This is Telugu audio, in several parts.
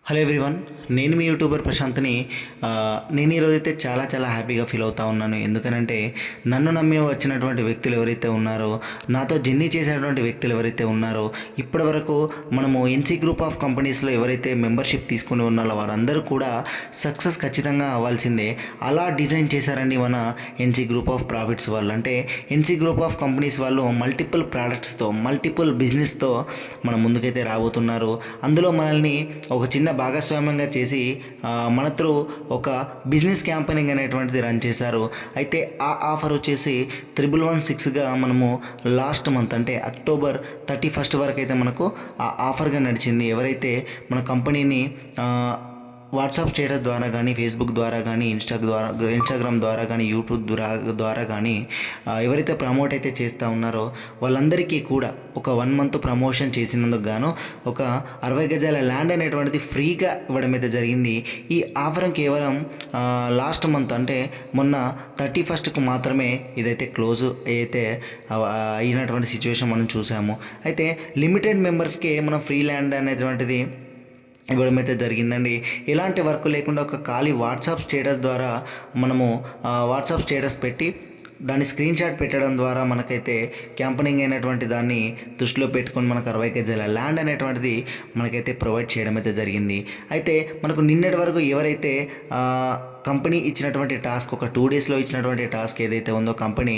హలో ఎవ్రీవన్, నేను మీ యూట్యూబర్ ప్రశాంత్ని. నేను ఈరోజైతే చాలా హ్యాపీగా ఫీల్ అవుతా ఉన్నాను. ఎందుకనంటే నన్ను నమ్మి వచ్చినటువంటి వ్యక్తులు ఎవరైతే ఉన్నారో, నాతో జర్నీ చేసేటువంటి వ్యక్తులు ఎవరైతే ఉన్నారో, ఇప్పటి వరకు మనము ఎన్సీ గ్రూప్ ఆఫ్ కంపెనీస్లో ఎవరైతే మెంబర్షిప్ తీసుకుని ఉన్నారో వారందరూ కూడా సక్సెస్ ఖచ్చితంగా అవ్వాల్సిందే. అలా డిజైన్ చేశారండి మన ఎన్సీ గ్రూప్ ఆఫ్ ప్రాఫిట్స్ వాళ్ళు. అంటే ఎన్సీ గ్రూప్ ఆఫ్ కంపెనీస్ వాళ్ళు మల్టిపుల్ ప్రోడక్ట్స్తో, మల్టిపుల్ బిజినెస్తో మన ముందుకైతే రాబోతున్నారు. అందులో మనల్ని ఒక చిన్న భాగస్వామ్యంగా చేసి మన త్రూ ఒక బిజినెస్ క్యాంపెయినింగ్ అనేటువంటిది రన్ చేశారు. అయితే ఆ ఆఫర్ వచ్చేసి 1116గా మనము లాస్ట్ మంత్ అంటే అక్టోబర్ 31 వరకు అయితే మనకు ఆ ఆఫర్గా నడిచింది. ఎవరైతే మన కంపెనీని వాట్సాప్ స్టేటస్ ద్వారా కానీ, ఫేస్బుక్ ద్వారా కానీ, ఇన్స్టాగ్రామ్ ద్వారా కానీ, యూట్యూబ్ ద్వారా కానీ ఎవరైతే ప్రమోట్ అయితే చేస్తూ ఉన్నారో వాళ్ళందరికీ కూడా ఒక 1 మంత్ ప్రమోషన్ చేసినందుకు గాను ఒక 60 గజాల ల్యాండ్ అనేటువంటిది ఫ్రీగా ఇవ్వడం అయితే జరిగింది. ఈ ఆఫర్ కేవలం లాస్ట్ మంత్ అంటే మొన్న 31కు మాత్రమే ఇదైతే క్లోజ్ అయితే అయినటువంటి సిచ్యువేషన్ మనం చూసాము. అయితే లిమిటెడ్ మెంబర్స్కే మనం ఫ్రీ ల్యాండ్ అనేటువంటిది ఇవ్వడం అయితే జరిగిందండి. ఎలాంటి వర్క్ లేకుండా ఒక ఖాళీ వాట్సాప్ స్టేటస్ ద్వారా మనము వాట్సాప్ స్టేటస్ పెట్టి దాన్ని స్క్రీన్ షాట్ పెట్టడం ద్వారా మనకైతే క్యాంపెయినింగ్ అయినటువంటి దాన్ని దృష్టిలో పెట్టుకొని మనకు 60 గజాల ల్యాండ్ అనేటువంటిది మనకైతే ప్రొవైడ్ చేయడం అయితే జరిగింది. అయితే మనకు నిన్నటి వరకు ఎవరైతే కంపెనీ ఇచ్చినటువంటి టాస్క్, ఒక 2 డేస్లో ఇచ్చినటువంటి టాస్క్ ఏదైతే ఉందో, కంపెనీ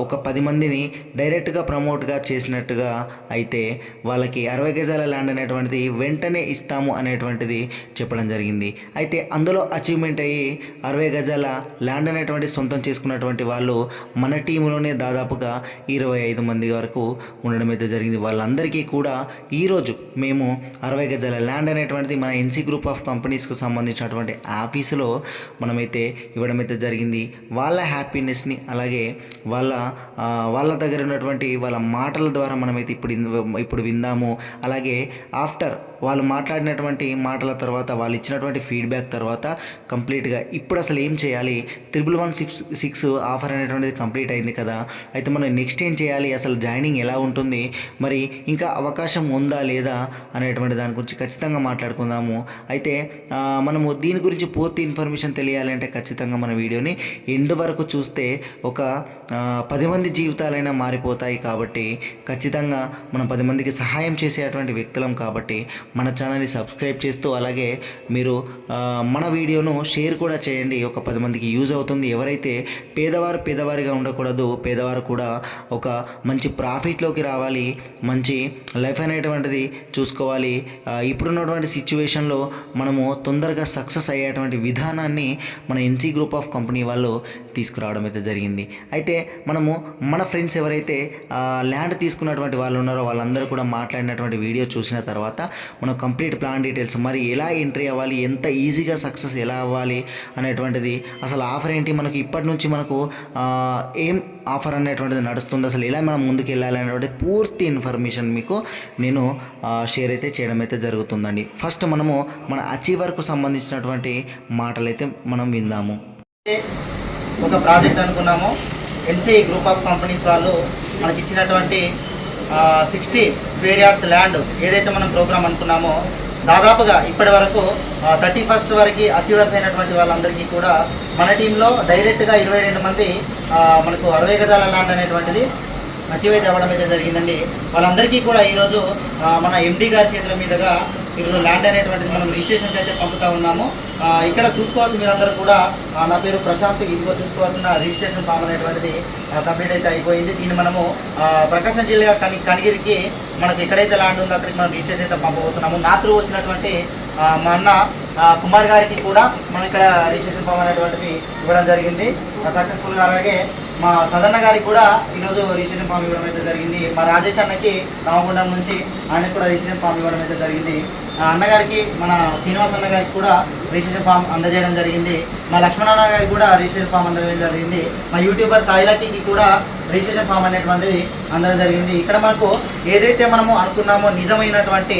ఒక 10 మందిని డైరెక్ట్గా ప్రమోట్గా చేసినట్టుగా అయితే వాళ్ళకి 60 గజాల ల్యాండ్ అనేటువంటిది వెంటనే ఇస్తాము అనేటువంటిది చెప్పడం జరిగింది. అయితే అందులో అచీవ్మెంట్ అయ్యి 60 గజాల ల్యాండ్ అనేటువంటి సొంతం చేసుకున్నటువంటి వాళ్ళు మన టీంలోనే దాదాపుగా 25 మంది వరకు ఉండడం అయితే జరిగింది. వాళ్ళందరికీ కూడా ఈరోజు మేము 60 గజాల ల్యాండ్ అనేటువంటిది మన ఎన్సీ గ్రూప్ ఆఫ్ కంపెనీస్కు సంబంధించినటువంటి ఆఫీసులో మనమైతే ఇవ్వడం అయితే జరిగింది. వాళ్ళ హ్యాపీనెస్ని అలాగే వాళ్ళ దగ్గర ఉన్నటువంటి వాళ్ళ మాటల ద్వారా మనమైతే ఇప్పుడు విందాము. అలాగే ఆఫ్టర్ వాళ్ళు మాట్లాడినటువంటి మాటల తర్వాత, వాళ్ళు ఇచ్చినటువంటి ఫీడ్బ్యాక్ తర్వాత కంప్లీట్గా ఇప్పుడు అసలు ఏం చేయాలి, 1116 ఆఫర్ అనేటువంటిది కంప్లీట్ అయింది కదా, అయితే మనం నెక్స్ట్ ఏం చేయాలి, అసలు జాయినింగ్ ఎలా ఉంటుంది, మరి ఇంకా అవకాశం ఉందా లేదా అనేటువంటి దాని గురించి ఖచ్చితంగా మాట్లాడుకుందాము. అయితే మనము దీని గురించి పూర్తి ఇన్ఫర్మేషన్ తెలియాలి అంటే ఖచ్చితంగా మన వీడియోని ఎండ్ వరకు చూస్తే ఒక 10 మంది జీవితాలైనా మారిపోతాయి. కాబట్టి ఖచ్చితంగా మనం 10 మందికి సహాయం చేసేటువంటి వ్యక్తులం. కాబట్టి మన ఛానల్ని సబ్స్క్రైబ్ చేస్తూ అలాగే మీరు మన వీడియోను షేర్ కూడా చేయండి. ఒక 10 మందికి యూజ్ అవుతుంది. ఎవరైతే పేదవారిగా ఉండకూడదు, పేదవారు కూడా ఒక మంచి ప్రాఫిట్లోకి రావాలి, మంచి లైఫ్ అనేటువంటిది చూసుకోవాలి. ఇప్పుడున్నటువంటి సిచ్యువేషన్లో మనము తొందరగా సక్సెస్ అయ్యేటువంటి విధానాన్ని మన ఎన్సీ గ్రూప్ ఆఫ్ కంపెనీ వాళ్ళు తీసుకురావడం అయితే జరిగింది. అయితే మనము మన ఫ్రెండ్స్ ఎవరైతే ల్యాండ్ తీసుకున్నటువంటి వాళ్ళు ఉన్నారో వాళ్ళందరూ కూడా మాట్లాడినటువంటి వీడియో చూసిన తర్వాత మనం కంప్లీట్ ప్లాన్ డీటెయిల్స్, మరి ఎలా ఎంట్రీ అవ్వాలి, ఎంత ఈజీగా సక్సెస్ ఎలా అవ్వాలి అనేటువంటిది, అసలు ఆఫర్ ఏంటి, మనకు ఇప్పటి నుంచి మనకు ఏం ఆఫర్ అనేటువంటిది నడుస్తుంది, అసలు ఎలా మనం ముందుకు వెళ్ళాలి అనేటువంటి పూర్తి ఇన్ఫర్మేషన్ మీకు నేను షేర్ అయితే చేయడం అయితే జరుగుతుందండి. ఫస్ట్ మనము మన అచీవర్కు సంబంధించినటువంటి మాటలైతే మనం విందాము. ఒక ప్రాజెక్ట్ అనుకున్నాము. ఎన్సీ గ్రూప్ ఆఫ్ కంపెనీస్ వాళ్ళు మనకి ఇచ్చినటువంటి 60 స్క్వేర్ యార్డ్స్ ల్యాండ్ ఏదైతే మనం ప్రోగ్రామ్ అనుకున్నామో, దాదాపుగా ఇప్పటి వరకు 31 వరకు అచీవర్స్ అయినటువంటి వాళ్ళందరికీ కూడా మన టీంలో డైరెక్ట్గా 22 మంది మనకు 60 గజాల ల్యాండ్ అనేటువంటిది అచీవ్ అయితే అవ్వడం అయితే జరిగిందండి. వాళ్ళందరికీ కూడా ఈరోజు మన ఎండి గారి చేతుల మీదుగా ఈరోజు ల్యాండ్ అనేటువంటిది మనం రిజిస్ట్రేషన్కి అయితే పంపుతూ ఉన్నాము. ఇక్కడ చూసుకోవచ్చు మీరందరూ కూడా, నా పేరు ప్రశాంత్, ఇదిగో చూసుకోవచ్చు నా రిజిస్ట్రేషన్ ఫామ్ అనేటువంటిది కంప్లీట్ అయితే అయిపోయింది. దీన్ని మనము ప్రకాశం జిల్లా కనిగిరికి మనకు ఎక్కడైతే ల్యాండ్ ఉందో అక్కడికి మనం రిజిస్ట్రేషన్ అయితే పంపబోతున్నాము. నా త్రూ వచ్చినటువంటి మా అన్న కుమార్ గారికి కూడా మనం ఇక్కడ రిజిస్ట్రేషన్ ఫామ్ అనేటువంటిది ఇవ్వడం జరిగింది సక్సెస్ఫుల్గా. అలాగే మా సదన్న గారికి కూడా ఈరోజు రిజిస్ట్రేషన్ ఫామ్ ఇవ్వడం అయితే జరిగింది. మా రాజేష్ అన్నకి రామగుండం నుంచి ఆయనకు కూడా రిజిస్ట్రేషన్ ఫామ్ ఇవ్వడం అయితే జరిగింది. అన్నగారికి, మన శ్రీనివాస్ అన్న గారికి కూడా రిజిస్ట్రేషన్ ఫామ్ అందజేయడం జరిగింది. మా లక్ష్మణ అన్న గారికి కూడా రిజిస్ట్రేషన్ ఫామ్ అందజేయడం జరిగింది. మా యూట్యూబర్ సాయిలకి కూడా రిజిస్ట్రేషన్ ఫామ్ అనేటువంటిది అందడం జరిగింది. ఇక్కడ మనకు ఏదైతే మనము అనుకున్నామో నిజమైనటువంటి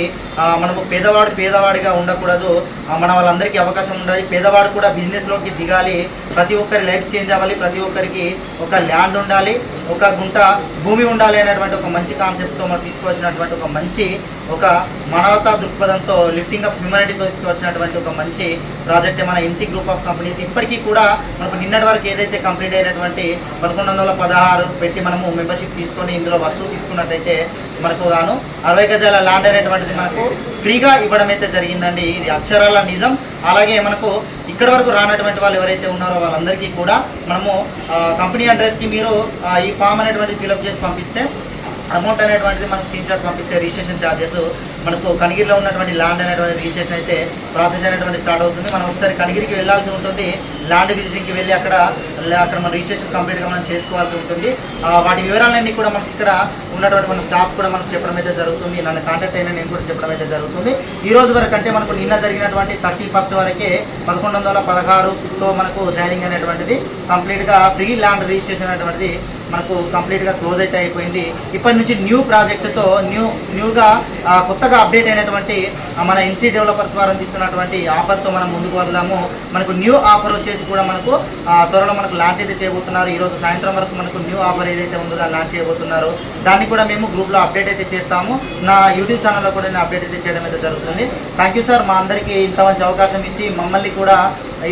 మనము పేదవాడిగా ఉండకూడదు, మన వాళ్ళందరికీ అవకాశం ఉండాలి, పేదవాడు కూడా బిజినెస్లోకి దిగాలి, ప్రతి ఒక్కరి లైఫ్ చేంజ్ అవ్వాలి, ప్రతి ఒక్కరికి ఒక ల్యాండ్ ఉండాలి, ఒక గుంట భూమి ఉండాలి అనేటువంటి ఒక మంచి కాన్సెప్ట్తో మనం తీసుకువచ్చినటువంటి ఒక మంచి ఒక మానవతా దృక్పథంతో లిఫ్టింగ్ అప్ హ్యూమానిటీతో తీసుకువచ్చినటువంటి ఒక మంచి ప్రాజెక్ట్ మన ఎన్సీ గ్రూప్ ఆఫ్ కంపెనీస్. ఇప్పటికీ కూడా మనకు నిన్నటి వరకు ఏదైతే కంప్లీట్ అయినటువంటి 1116 పెట్టి మనము మెంబర్షిప్ తీసుకొని ఇందులో వస్తువు తీసుకున్నట్టయితే మనకు గాను 60 గజాల ల్యాండ్ అనేటువంటిది మనకు ఫ్రీగా ఇవ్వడం అయితే జరిగిందండి. ఇది అక్షరాల నిజం. అలాగే మనకు ఇక్కడ వరకు రానటువంటి వాళ్ళు ఎవరైతే ఉన్నారో వాళ్ళందరికీ కూడా మనము కంపెనీ అడ్రస్కి మీరు ఈ ఫామ్ అనేటువంటిది ఫిల్అప్ చేసి పంపిస్తే అమౌంట్ అనేటువంటిది మనం స్క్రీన్ షాట్ పంపిస్తే రిజిస్ట్రేషన్ ఛార్జెస్ మనకు కనిగిరిలో ఉన్నటువంటి ల్యాండ్ అనేటువంటి రిజిస్ట్రేషన్ అయితే ప్రాసెస్ అనేటువంటి స్టార్ట్ అవుతుంది. మనం ఒకసారి కనిగిరికి వెళ్ళాల్సి ఉంటుంది. ల్యాండ్ విజిటింగ్కి వెళ్ళి అక్కడ మన రిజిస్ట్రేషన్ కంప్లీట్గా మనం చేసుకోవాల్సి ఉంటుంది. వాటి వివరాలన్నీ కూడా మనకి ఇక్కడ ఉన్నటువంటి మన స్టాఫ్ కూడా మనకు చెప్పడం అయితే జరుగుతుంది. నన్ను కాంటాక్ట్ అయినా నేను కూడా చెప్పడం అయితే జరుగుతుంది. ఈ రోజు వరకు అంటే మనకు నిన్న జరిగినటువంటి 31st వరకే 1116తో మనకు జాయినింగ్ అనేటువంటిది కంప్లీట్గా ఫ్రీ ల్యాండ్ రిజిస్ట్రేషన్ అనేటువంటిది మనకు కంప్లీట్గా క్లోజ్ అయితే అయిపోయింది. ఇప్పటి నుంచి న్యూ ప్రాజెక్టుతో న్యూగా కొత్తగా అప్డేట్ అయినటువంటి మన ఎన్సీ డెవలపర్స్ వారు అందిస్తున్నటువంటి ఆఫర్తో మనం ముందుకు వద్దాము. మనకు న్యూ ఆఫర్ వచ్చేసి కూడా మనకు త్వరలో మనకు లాంచ్ అయితే చేయబోతున్నారు. ఈరోజు సాయంత్రం వరకు మనకు న్యూ ఆఫర్ ఏదైతే ఉందో దాన్ని లాంచ్ చేయబోతున్నారు. దాన్ని కూడా మేము గ్రూప్లో అప్డేట్ అయితే చేస్తాము. నా యూట్యూబ్ ఛానల్లో కూడా నేను అప్డేట్ అయితే చేయడం అయితే జరుగుతుంది. థ్యాంక్ యూ సార్, మా అందరికీ ఇంత మంచి అవకాశం ఇచ్చి మమ్మల్ని కూడా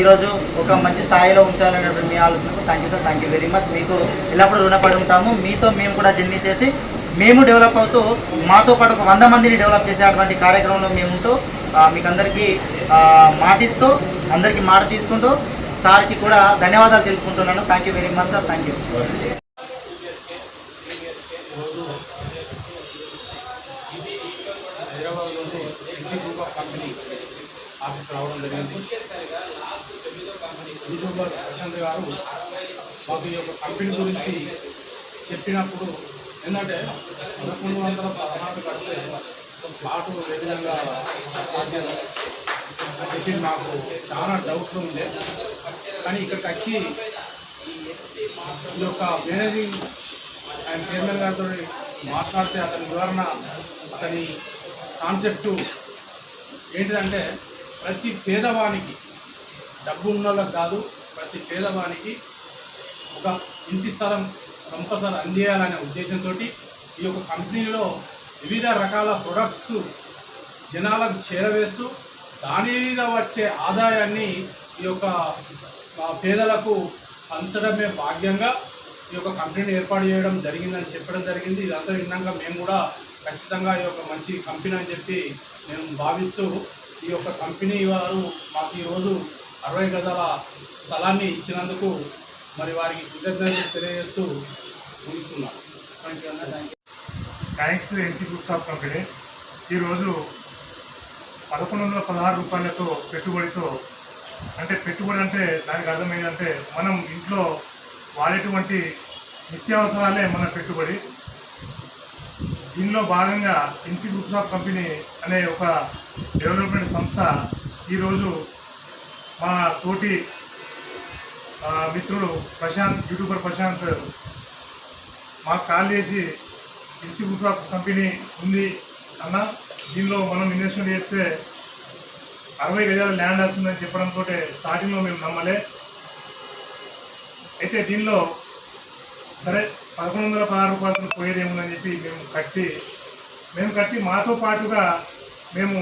ఈరోజు ఒక మంచి స్థాయిలో ఉంచాలనేటువంటి మీ ఆలోచనకు thank you sir. Thank you very much. మీకు ఎల్లప్పుడూ రుణపడి ఉంటాము. మీతో మేము కూడా జర్నీ చేసి మేము డెవలప్ అవుతూ మాతో పాటు ఒక 100 మందిని డెవలప్ చేసేటువంటి కార్యక్రమంలో మేము ఉంటూ మీకు అందరికీ మాటిస్తూ అందరికీ మాట తీసుకుంటూ సార్కి కూడా ధన్యవాదాలు తెలుపుకుంటున్నాను. Thank you very much sir. Thank you. హైదరాబాద్లోని ఎన్సీ గ్రూప్ ఆఫ్ కంపెనీ ఆఫీస్కి రావడం జరిగింది. యూట్యూబర్ ప్రశాంత్ గారు మాకు ఈ యొక్క కంపెనీ గురించి చెప్పినప్పుడు ఏంటంటే 1116 కడితే ప్లాటు ఏ విధంగా సాధ్యం అని చెప్పి మాకు చాలా డౌట్లు ఉండే. కానీ ఇక్కడికి వచ్చి ఈ యొక్క మేనేజింగ్ అండ్ చైర్మన్ గారితో మాట్లాడితే అతని వివరణ అతని కాన్సెప్టు ఏంటిదంటే ప్రతి పేదవానికి, డబ్బు ఉన్న వాళ్ళకి కాదు, ప్రతి పేదవానికి ఒక ఇంటి స్థలం కంపల్సరీ అందియాలనే ఉద్దేశంతో ఈ యొక్క కంపెనీలో వివిధ రకాల ప్రొడక్ట్స్ జనాలకు చేరవేస్తూ దాని మీద వచ్చే ఆదాయాన్ని ఈ యొక్క పేదలకు పంచడమే భాగ్యంగా ఈ యొక్క కంపెనీని ఏర్పాటు చేయడం జరిగిందని చెప్పడం జరిగింది. ఇదంతా విన్నాక మేము కూడా ఖచ్చితంగా ఈ యొక్క మంచి కంపెనీ అని చెప్పి నేను భావిస్తూ ఈ యొక్క కంపెనీ వారు మాకు ఈరోజు 60 గజాల స్థలాన్ని ఇచ్చినందుకు మరి వారికి కృతజ్ఞతలు తెలియజేస్తూ ముగిస్తున్నాను. Thanks NC groups of company. ఈరోజు 1116 రూపాయలతో పెట్టుబడితో, అంటే పెట్టుబడి అంటే దానికి అర్థమైందంటే మనం ఇంట్లో వాడేటువంటి నిత్యావసరాలే మన పెట్టుబడి. దీనిలో భాగంగా ఎన్సీ గ్రూప్స్ ఆఫ్ కంపెనీ అనే ఒక డెవలప్మెంట్ సంస్థ ఈరోజు మా తోటి మిత్రుడు ప్రశాంత్, యూట్యూబర్ ప్రశాంత్ మాకు కాల్ చేసి ఎన్సీ గ్రూప్ ఆఫ్ కంపెనీ ఉంది అన్న, దీనిలో మనం ఇన్వెస్ట్మెంట్ చేస్తే 60 గజాల ల్యాండ్ వస్తుందని చెప్పడంతో స్టార్టింగ్లో మేము నమ్మలే. అయితే దీనిలో సరే 1116 రూపాయలతో పోయేది ఏముందని చెప్పి మేము కట్టి మాతో పాటుగా మేము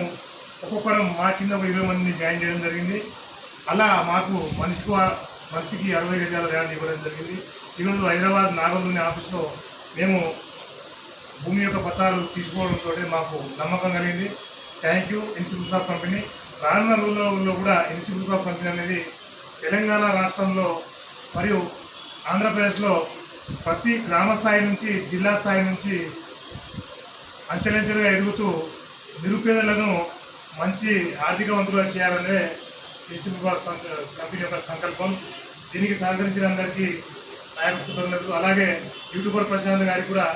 ఒక్కొక్కరం మా కింద ఒక 20 మందిని జాయిన్ చేయడం జరిగింది. అలా మాకు మనిషికి 60 గజాల ల్యాండ్ ఇవ్వడం జరిగింది. ఈరోజు హైదరాబాద్ నాగర్లోని ఆఫీస్లో మేము భూమి యొక్క పత్రాలు తీసుకోవడంతో మాకు నమ్మకం కలిగింది. Thank you NC group of company. రానున్న రోజుల్లో కూడా ఎన్సీ గ్రూప్ ఆఫ్ కంపెనీ అనేది తెలంగాణ రాష్ట్రంలో మరియు ఆంధ్రప్రదేశ్లో ప్రతి గ్రామ స్థాయి నుంచి జిల్లా స్థాయి నుంచి అంచెలంచెలుగా ఎదుగుతూ నిరుపేదలను మంచి ఆర్థికవంతులుగా చేయాలనే ఎన్సీ గ్రూప్ ఆఫ్ కంపెనీ యొక్క సంకల్పం. దీనికి సహకరించిన అందరికీ నా యొక్క కృతజ్ఞతలు. అలాగే యూట్యూబర్ ప్రశాంత్ గారికి కూడా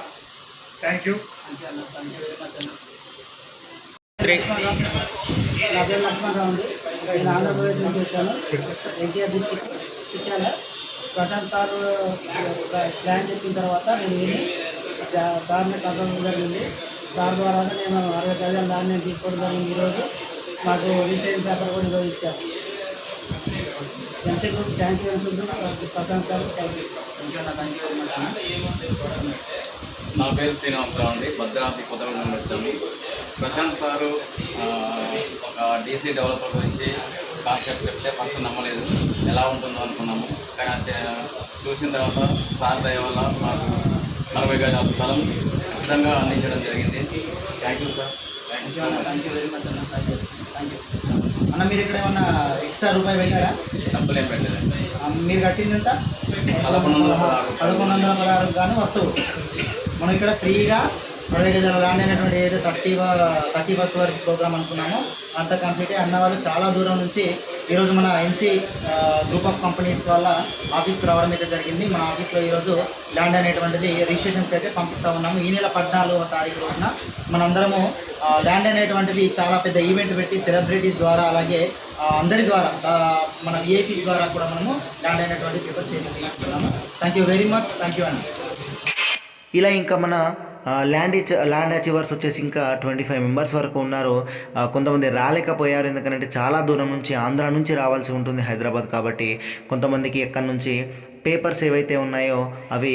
థ్యాంక్ యూ. నా పేరు లక్ష్మణరావు అండి. నేను ఆంధ్రప్రదేశ్ నుంచి వచ్చాను. NTR district Chityala. Prashant sir plan చెప్పిన తర్వాత నేను విని సార్ని కన్సల్ట్ జరిగింది. సార్ ద్వారానే నేను 60 గజాల దాన్ని నేను తీసుకోవడం జరిగింది. ఈరోజు మాకు రిజిస్ట్రేషన్ పేపర్ కూడా ఈరోజు ఇచ్చారు. NC group thank you, NC group Prashant sir thank you. ఇంకేమన్నా థ్యాంక్ యూ వెరీ మచ్ అన్న. నా పేరు శ్రీనివాసరావు అండి, భద్రాద్రి కొత్తగూడెం నుండి వచ్చాము. ప్రశాంత్ సారు ఒక డీసీ డెవలపర్ గురించి కాన్సెప్ట్ చెప్తే ఫస్ట్ నమ్మలేదు, ఎలా ఉంటుందో అనుకున్నాము. కానీ చూసిన తర్వాత సార్ దయ వల్ల మాకు 40 గజాల స్థలం ఖచ్చితంగా అందించడం జరిగింది. Thank you sir. Thank you very much అన్న. థ్యాంక్ యూ అన్న. మీరు ఇక్కడ ఏమన్నా ఎక్స్ట్రా రూపాయి పెట్టారా? డబ్బులేం పెట్టలేదండి. మీరు కట్టింది ఎంత? 1116 కానీ వస్తువు. మనం ఇక్కడ ఫ్రీగా 60 గజాల ల్యాండ్ అయినటువంటి ఏదైతే 31st వరకు ప్రోగ్రామ్ అనుకున్నామో అంత కంప్లీట్ అన్న వాళ్ళు చాలా దూరం నుంచి ఈరోజు మన ఎన్సీ గ్రూప్ ఆఫ్ కంపెనీస్ వాళ్ళ ఆఫీస్కి రావడం అయితే జరిగింది. మన ఆఫీస్లో ఈరోజు ల్యాండ్ అనేటువంటిది రిజిస్ట్రేషన్కి అయితే పంపిస్తూ ఉన్నాము. ఈ నెల 14వ తారీఖు రోజున మనందరము ల్యాండ్ అనేటువంటిది చాలా పెద్ద ఈవెంట్ పెట్టి సెలబ్రిటీస్ ద్వారా అలాగే అందరి ద్వారా మన విఐపీస్ ద్వారా కూడా మనము ల్యాండ్ అనేటువంటి పేపర్ చేయించుకున్నాము. Thank you very much. Thank you అండి. ఇలా ఇంకా మన ల్యాండ్ అచీవర్స్ వచ్చేసి ఇంకా 25 మెంబర్స్ వరకు ఉన్నారు. కొంతమంది రాలేకపోయారు, ఎందుకంటే చాలా దూరం నుంచి ఆంధ్ర నుంచి రావాల్సి ఉంటుంది హైదరాబాద్ కాబట్టి. కొంతమందికి ఎక్కడి నుంచి పేపర్స్ ఏవైతే ఉన్నాయో అవి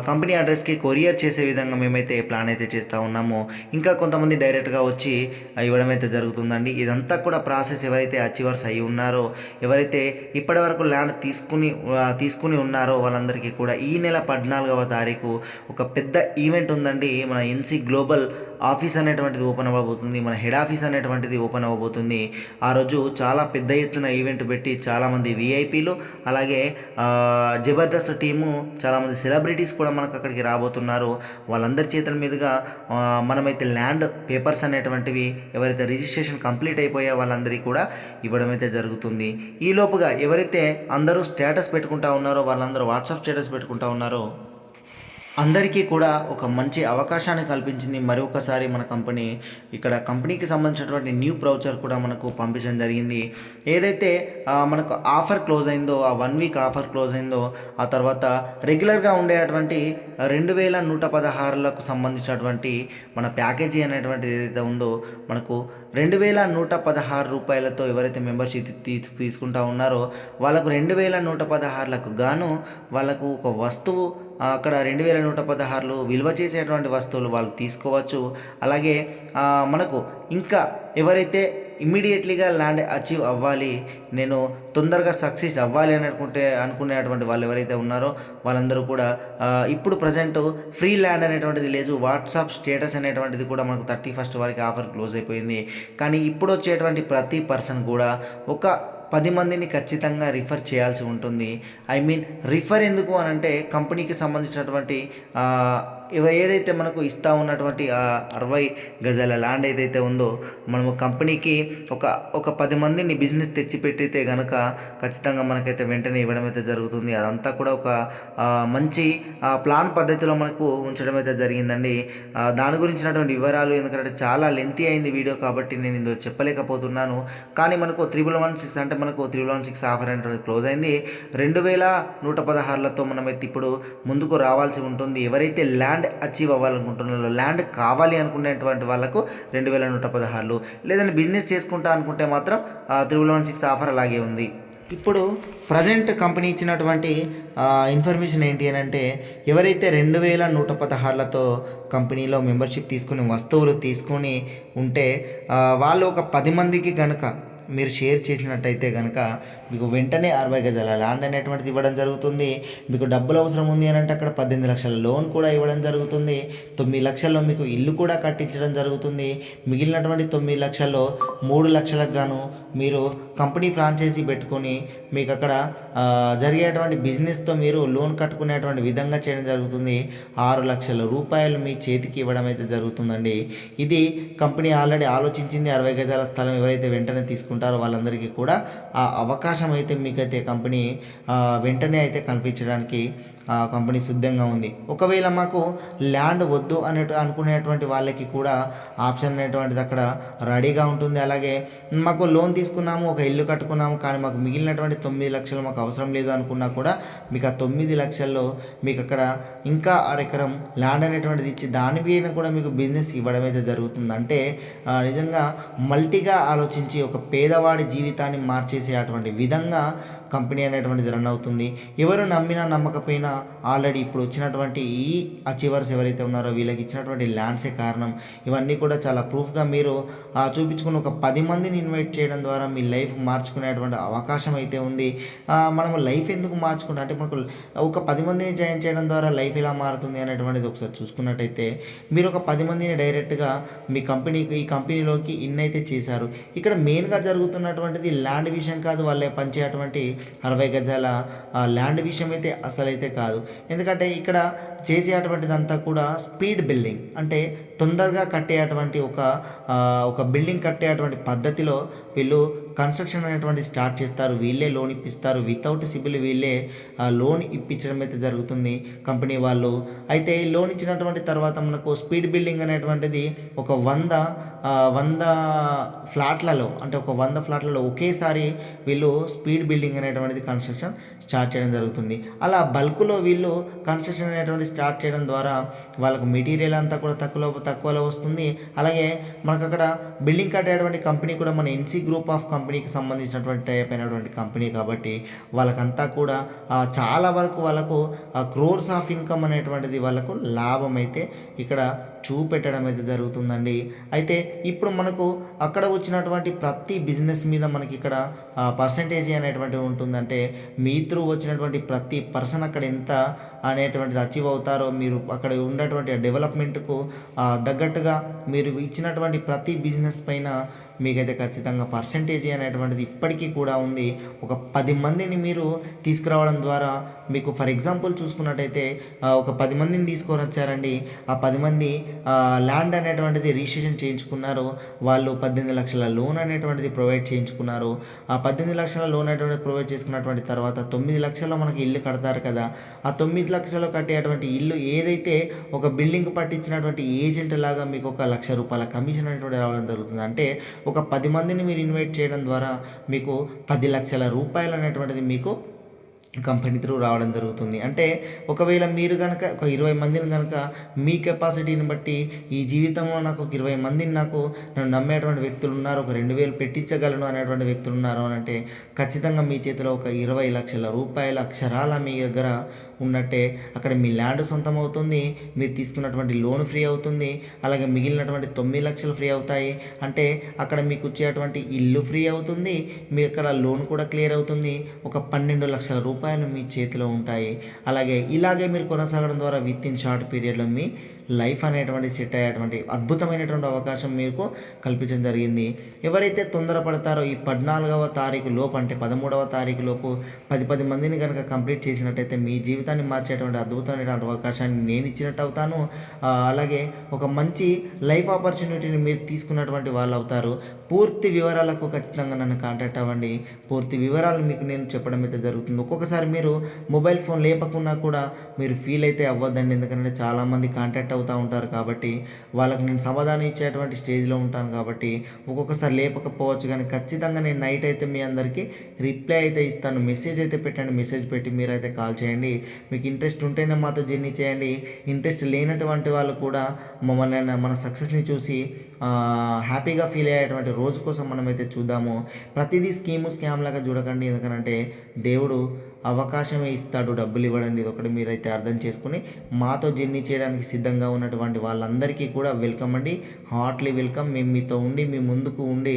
కంపెనీ అడ్రస్కి కొరియర్ చేసే విధంగా మేమైతే ప్లాన్ అయితే చేస్తూ ఉన్నాము. ఇంకా కొంతమంది డైరెక్ట్గా వచ్చి ఇవ్వడం అయితే జరుగుతుందండి. ఇదంతా కూడా ప్రాసెస్ ఎవరైతే అచీవర్స్ అయి ఉన్నారో, ఎవరైతే ఇప్పటివరకు ల్యాండ్ తీసుకుని ఉన్నారో వాళ్ళందరికీ కూడా ఈ నెల 14వ తారీఖు ఒక పెద్ద ఈవెంట్ ఉందండి. మన ఎన్సీ గ్లోబల్ ఆఫీస్ అనేటువంటిది ఓపెన్ అవ్వబోతుంది, మన హెడ్ ఆఫీస్ అనేటువంటిది ఓపెన్ అవ్వబోతుంది. ఆ రోజు చాలా పెద్ద ఎత్తున ఈవెంట్ పెట్టి చాలామంది విఐపీలు అలాగే జబర్దస్త్ టీము చాలామంది సెలబ్రిటీస్ కూడా మనకు అక్కడికి రాబోతున్నారు. వాళ్ళందరి చేతుల మీదుగా మనమైతే ల్యాండ్ పేపర్స్ అనేటువంటివి ఎవరైతే రిజిస్ట్రేషన్ కంప్లీట్ అయిపోయా వాళ్ళందరికీ కూడా ఇవ్వడం అయితే జరుగుతుంది. ఈ లోపుగా ఎవరైతే అందరూ స్టేటస్ పెట్టుకుంటా ఉన్నారో వాళ్ళందరూ వాట్సాప్ స్టేటస్ పెట్టుకుంటా ఉన్నారో అందరికీ కూడా ఒక మంచి అవకాశాన్ని కల్పించింది. మరొకసారి మన కంపెనీ ఇక్కడ కంపెనీకి సంబంధించినటువంటి న్యూ బ్రౌచర్ కూడా మనకు పంపించడం జరిగింది. ఏదైతే మనకు ఆఫర్ క్లోజ్ అయిందో, ఆ 1 వీక్ ఆఫర్ క్లోజ్ అయిందో, ఆ తర్వాత రెగ్యులర్గా ఉండేటువంటి 2116లకు సంబంధించినటువంటి మన ప్యాకేజీ అనేటువంటిది ఏదైతే ఉందో మనకు 2116 రూపాయలతో ఎవరైతే మెంబర్షిప్ తీసుకుంటా ఉన్నారో వాళ్ళకు 2116లకు గాను వాళ్ళకు ఒక వస్తువు అక్కడ 2116 విలువ చేసేటువంటి వస్తువులు వాళ్ళు తీసుకోవచ్చు. అలాగే మనకు ఇంకా ఎవరైతే ఇమ్మీడియట్లీగా ల్యాండ్ అచీవ్ అవ్వాలి, నేను తొందరగా సక్సెస్ అవ్వాలి అని అనుకునేటువంటి వాళ్ళు ఎవరైతే ఉన్నారో వాళ్ళందరూ కూడా ఇప్పుడు ప్రజెంట్ ఫ్రీ ల్యాండ్ అనేటువంటిది లేదు, వాట్సాప్ స్టేటస్ అనేటువంటిది కూడా మనకు 31st వరకు ఆఫర్ క్లోజ్ అయిపోయింది. కానీ ఇప్పుడు వచ్చేటువంటి ప్రతి పర్సన్ కూడా ఒక 10 మందిని ఖచ్చితంగా రిఫర్ చేయాల్సి ఉంటుంది. రిఫర్ ఎందుకు అని అంటే కంపెనీకి సంబంధించినటువంటి ఏదైతే మనకు ఇస్తూ ఉన్నటువంటి 60 గజాల ల్యాండ్ ఏదైతే ఉందో మనము కంపెనీకి ఒక 10 మందిని బిజినెస్ తెచ్చిపెట్టితే కనుక ఖచ్చితంగా మనకైతే వెంటనే ఇవ్వడం అయితే జరుగుతుంది. అదంతా కూడా ఒక మంచి ప్లాన్ పద్ధతిలో మనకు ఉంచడం అయితే జరిగిందండి. దాని గురించినటువంటి వివరాలు ఎందుకంటే చాలా లెంతీ అయింది వీడియో కాబట్టి నేను ఇందులో చెప్పలేకపోతున్నాను. కానీ మనకు 3116 అంటే మనకు 3116 ఆఫర్ అనేటువంటి క్లోజ్ అయింది. 2116లతో మనమైతే ఇప్పుడు ముందుకు రావాల్సి ఉంటుంది. ఎవరైతే ల్యాండ్ అచీవ్ అవ్వాలనుకుంటున్నారో, ల్యాండ్ కావాలి అనుకునేటువంటి వాళ్ళకు 2116, లేదంటే బిజినెస్ చేసుకుంటా అనుకుంటే మాత్రం 3116 ఆఫర్ అలాగే ఉంది. ఇప్పుడు ప్రజెంట్ కంపెనీ ఇచ్చినటువంటి ఇన్ఫర్మేషన్ ఏంటి అని అంటే ఎవరైతే 2116లతో కంపెనీలో మెంబర్షిప్ తీసుకుని వస్తువులు తీసుకొని ఉంటే వాళ్ళు ఒక 10 మందికి కనుక మీరు షేర్ చేసినట్టయితే కనుక మీకు వెంటనే 60 గజాల ల్యాండ్ అనేటువంటిది ఇవ్వడం జరుగుతుంది. మీకు డబ్బులు అవసరం ఉంది అని అంటే అక్కడ 18 లక్షల లోన్ కూడా ఇవ్వడం జరుగుతుంది. 9 లక్షల్లో మీకు ఇల్లు కూడా కట్టించడం జరుగుతుంది. మిగిలినటువంటి 9 లక్షల్లో 3 లక్షలకు గాను మీరు కంపెనీ ఫ్రాంచైజీ పెట్టుకొని మీకు అక్కడ జరిగేటువంటి బిజినెస్తో మీరు లోన్ కట్టుకునేటువంటి విధంగా చేయడం జరుగుతుంది. 6 లక్షల రూపాయలు మీ చేతికి ఇవ్వడం అయితే జరుగుతుందండి. ఇది కంపెనీ ఆల్రెడీ ఆలోచించింది. 60 గజాల స్థలం ఎవరైతే వెంటనే తీసుకుంటారో వాళ్ళందరికీ కూడా ఆ అవకాశం అయితే మీకైతే కంపెనీ వెంటనే అయితే కల్పించడానికి కంపెనీ సిద్ధంగా ఉంది. ఒకవేళ మాకు ల్యాండ్ వద్దు అనుకునేటువంటి వాళ్ళకి కూడా ఆప్షన్ అనేటువంటిది అక్కడ రెడీగా ఉంటుంది. అలాగే మాకు లోన్ తీసుకున్నాము, ఒక ఇల్లు కట్టుకున్నాము, కానీ మాకు మిగిలినటువంటి 9 లక్షలు మాకు అవసరం లేదు అనుకున్నా కూడా మీకు ఆ 9 లక్షల్లో మీకు అక్కడ ఇంకా 1 ఎకరం ల్యాండ్ అనేటువంటిది ఇచ్చి దాని పైన కూడా మీకు బిజినెస్ ఇవ్వడం అయితే జరుగుతుంది. అంటే నిజంగా మల్టీగా ఆలోచించి ఒక పేద పేదవాడి జీవితాన్ని మార్చేసే అటువంటి విధంగా కంపెనీ అనేటువంటిది రన్ అవుతుంది. ఎవరు నమ్మినా నమ్మకపోయినా ఆల్రెడీ ఇప్పుడు వచ్చినటువంటి ఈ అచీవర్స్ ఎవరైతే ఉన్నారో వీళ్ళకి ఇచ్చినటువంటి ల్యాండ్సే కారణం. ఇవన్నీ కూడా చాలా ప్రూఫ్గా మీరు చూపించుకుని ఒక 10 మందిని ఇన్వైట్ చేయడం ద్వారా మీ లైఫ్ మార్చుకునేటువంటి అవకాశం అయితే ఉంది. మనము లైఫ్ ఎందుకు మార్చుకుంటాం అంటే మనకు ఒక 10 మందిని జాయిన్ చేయడం ద్వారా లైఫ్ ఎలా మారుతుంది అనేటువంటిది ఒకసారి చూసుకున్నట్టయితే మీరు ఒక 10 మందిని డైరెక్ట్గా మీ ఈ కంపెనీలోకి ఇన్ అయితే చేశారు. ఇక్కడ మెయిన్గా జరుగుతున్నటువంటిది ల్యాండ్ విషయం కాదు, వాళ్ళే పనిచేయటువంటి 60 గజాల ల్యాండ్ విషయం అయితే అసలైతే కాదు. ఎందుకంటే ఇక్కడ చేసేటువంటిదంతా కూడా స్పీడ్ బిల్డింగ్, అంటే తొందరగా కట్టేటువంటి ఒక బిల్డింగ్ కట్టేటువంటి పద్ధతిలో వీళ్ళు కన్స్ట్రక్షన్ అనేటువంటి స్టార్ట్ చేస్తారు. వీళ్ళే లోన్ ఇప్పిస్తారు. వితౌట్ సిబిల్ వీళ్ళే లోన్ ఇప్పించడం అయితే జరుగుతుంది కంపెనీ వాళ్ళు. అయితే ఈ లోన్ ఇచ్చినటువంటి తర్వాత మనకు స్పీడ్ బిల్డింగ్ అనేటువంటిది ఒక 100 ఫ్లాట్లలో, అంటే ఒక 100 ఫ్లాట్లలో ఒకేసారి వీళ్ళు స్పీడ్ బిల్డింగ్ అనేటువంటిది కన్స్ట్రక్షన్ స్టార్ట్ చేయడం జరుగుతుంది. అలా బల్క్లో వీళ్ళు కన్స్ట్రక్షన్ అనేటువంటి స్టార్ట్ చేయడం ద్వారా వాళ్ళకు మెటీరియల్ అంతా కూడా తక్కువలో వస్తుంది. అలాగే మనకు అక్కడ బిల్డింగ్ కట్టేటువంటి కంపెనీ కూడా మన ఎన్సీ గ్రూప్ ఆఫ్ కంపెనీకి సంబంధించినటువంటి టైప్ అయినటువంటి కంపెనీ కాబట్టి వాళ్ళకంతా కూడా చాలా వరకు వాళ్ళకు క్రోర్స్ ఆఫ్ ఇన్కమ్ అనేటువంటిది వాళ్ళకు లాభం అయితే ఇక్కడ చూపెట్టడం అయితే జరుగుతుందండి. అయితే ఇప్పుడు మనకు అక్కడ వచ్చినటువంటి ప్రతి బిజినెస్ మీద మనకి ఇక్కడ పర్సంటేజ్ అనేటువంటిది ఉంటుందంటే మీ త్రూ వచ్చినటువంటి ప్రతి పర్సన్ అక్కడ ఎంత అనేటువంటిది అచీవ్ అవుతారో, మీరు అక్కడ ఉన్నటువంటి డెవలప్మెంట్కు తగ్గట్టుగా మీరు ఇచ్చినటువంటి ప్రతి బిజినెస్ పైన మీకైతే ఖచ్చితంగా పర్సంటేజ్ అనేటువంటిది ఇప్పటికీ కూడా ఉంది. ఒక 10 మందిని మీరు తీసుకురావడం ద్వారా మీకు ఫర్ ఎగ్జాంపుల్ చూసుకున్నట్టయితే ఒక 10 మందిని తీసుకొని వచ్చారండి. ఆ 10 మంది ల్యాండ్ అనేటువంటిది రిజిస్ట్రేషన్ చేయించుకున్నారు. వాళ్ళు 18 లక్షల లోన్ అనేటువంటిది ప్రొవైడ్ చేయించుకున్నారు. ఆ 18 లక్షల లోన్ అనేటువంటిది ప్రొవైడ్ చేసుకున్నటువంటి తర్వాత 9 లక్షల్లో మనకి ఇల్లు కడతారు కదా. ఆ 9 లక్షలు కట్టేటువంటి ఇల్లు ఏదైతే ఒక బిల్డింగ్ పట్టించినటువంటి ఏజెంట్ లాగా మీకు ఒక ₹1,00,000 కమిషన్ అనేటువంటి రావడం జరుగుతుంది. అంటే ఒక 10 మందిని మీరు ఇన్వైట్ చేయడం ద్వారా మీకు ₹10 లక్షల అనేటువంటిది మీకు కంపెనీ త్రూ రావడం జరుగుతుంది. అంటే ఒకవేళ మీరు కనుక ఒక 20 మందిని కనుక మీ కెపాసిటీని బట్టి ఈ జీవితంలో నాకు ఒక 20 మందిని నన్ను నమ్మేటువంటి వ్యక్తులు ఉన్నారు, ఒక 2,000 పెట్టించగలను అనేటువంటి వ్యక్తులు ఉన్నారు అని అంటే ఖచ్చితంగా మీ చేతిలో ఒక ₹20 లక్షల అక్షరాల మీ దగ్గర ఉన్నట్టే. అక్కడ మీ ల్యాండ్ సొంతం అవుతుంది, మీరు తీసుకున్నటువంటి లోన్ ఫ్రీ అవుతుంది, అలాగే మిగిలినటువంటి 9 లక్షలు ఫ్రీ అవుతాయి. అంటే అక్కడ మీకు వచ్చేటువంటి ఇల్లు ఫ్రీ అవుతుంది, మీ అక్కడ లోన్ కూడా క్లియర్ అవుతుంది. ఒక ₹12 లక్షల మీ చేతిలో ఉంటాయి. ఇలాగే మీరు కొనసాగడం ద్వారా విత్ ఇన్ షార్ట్ పీరియడ్లో మీ లైఫ్ అనేటువంటి సెట్ అయ్యేటువంటి అద్భుతమైనటువంటి అవకాశం మీకు కల్పించడం జరిగింది. ఎవరైతే తొందరపడతారో ఈ 14వ తారీఖు లోపు అంటే 13వ తారీఖు లోపు 10 మందిని కనుక కంప్లీట్ చేసినట్టయితే మీ జీవితాన్ని మార్చేటువంటి అద్భుతమైనటువంటి అవకాశాన్ని నేను ఇచ్చినట్టు అవుతాను. అలాగే ఒక మంచి లైఫ్ ఆపర్చునిటీని మీరు తీసుకున్నటువంటి వాళ్ళు అవుతారు. పూర్తి వివరాలకు ఖచ్చితంగా నన్ను కాంటాక్ట్ అవ్వండి. పూర్తి వివరాలు మీకు నేను చెప్పడం అయితే జరుగుతుంది. ఒక్కొక్కసారి మీరు మొబైల్ ఫోన్ లేపకున్నా కూడా మీరు ఫీల్ అయితే అవ్వద్దండి. ఎందుకంటే చాలామంది కాంటాక్ట్ అవుతూ ఉంటారు కాబట్టి వాళ్ళకి నేను సమాధానం ఇచ్చేటువంటి స్టేజ్లో ఉంటాను కాబట్టి ఒక్కొక్కసారి లేపకపోవచ్చు, కానీ ఖచ్చితంగా నేను నైట్ అయితే మీ అందరికీ రిప్లై అయితే ఇస్తాను. మెసేజ్ అయితే పెట్టండి, మెసేజ్ పెట్టి మీరైతే కాల్ చేయండి. మీకు ఇంట్రెస్ట్ ఉంటేనే మాతో జర్నీ చేయండి. ఇంట్రెస్ట్ లేనటువంటి వాళ్ళు కూడా మన సక్సెస్ని చూసి హ్యాపీగా ఫీల్ అయ్యేటువంటి రోజు కోసం మనమైతే చూద్దాము. ప్రతిదీ స్కామ్ లాగా చూడకండి. ఎందుకంటే దేవుడు అవకాశమే ఇస్తాడు, డబ్బులు ఇవ్వడండి. ఇది ఒకటి మీరైతే అర్థం చేసుకుని మాతో జర్నీ చేయడానికి సిద్ధంగా ఉన్నటువంటి వాళ్ళందరికీ కూడా వెల్కమ్ అండి, హార్ట్లీ వెల్కమ్. మేము మీతో ఉండి మీ ముందుకు ఉండి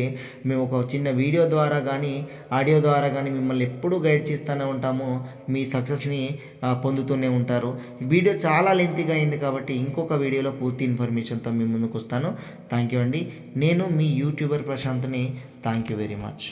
మేము ఒక చిన్న వీడియో ద్వారా కానీ ఆడియో ద్వారా కానీ మిమ్మల్ని ఎప్పుడూ గైడ్ చేస్తూనే ఉంటాము. మీ సక్సెస్ని పొందుతూనే ఉంటారు. వీడియో చాలా లెంతీగా అయింది కాబట్టి ఇంకొక వీడియోలో పూర్తి ఇన్ఫర్మేషన్తో మీ ముందుకు వస్తాను. థ్యాంక్ యూ అండి. నేను మీ యూట్యూబర్ ప్రశాంత్ని. Thank you very much.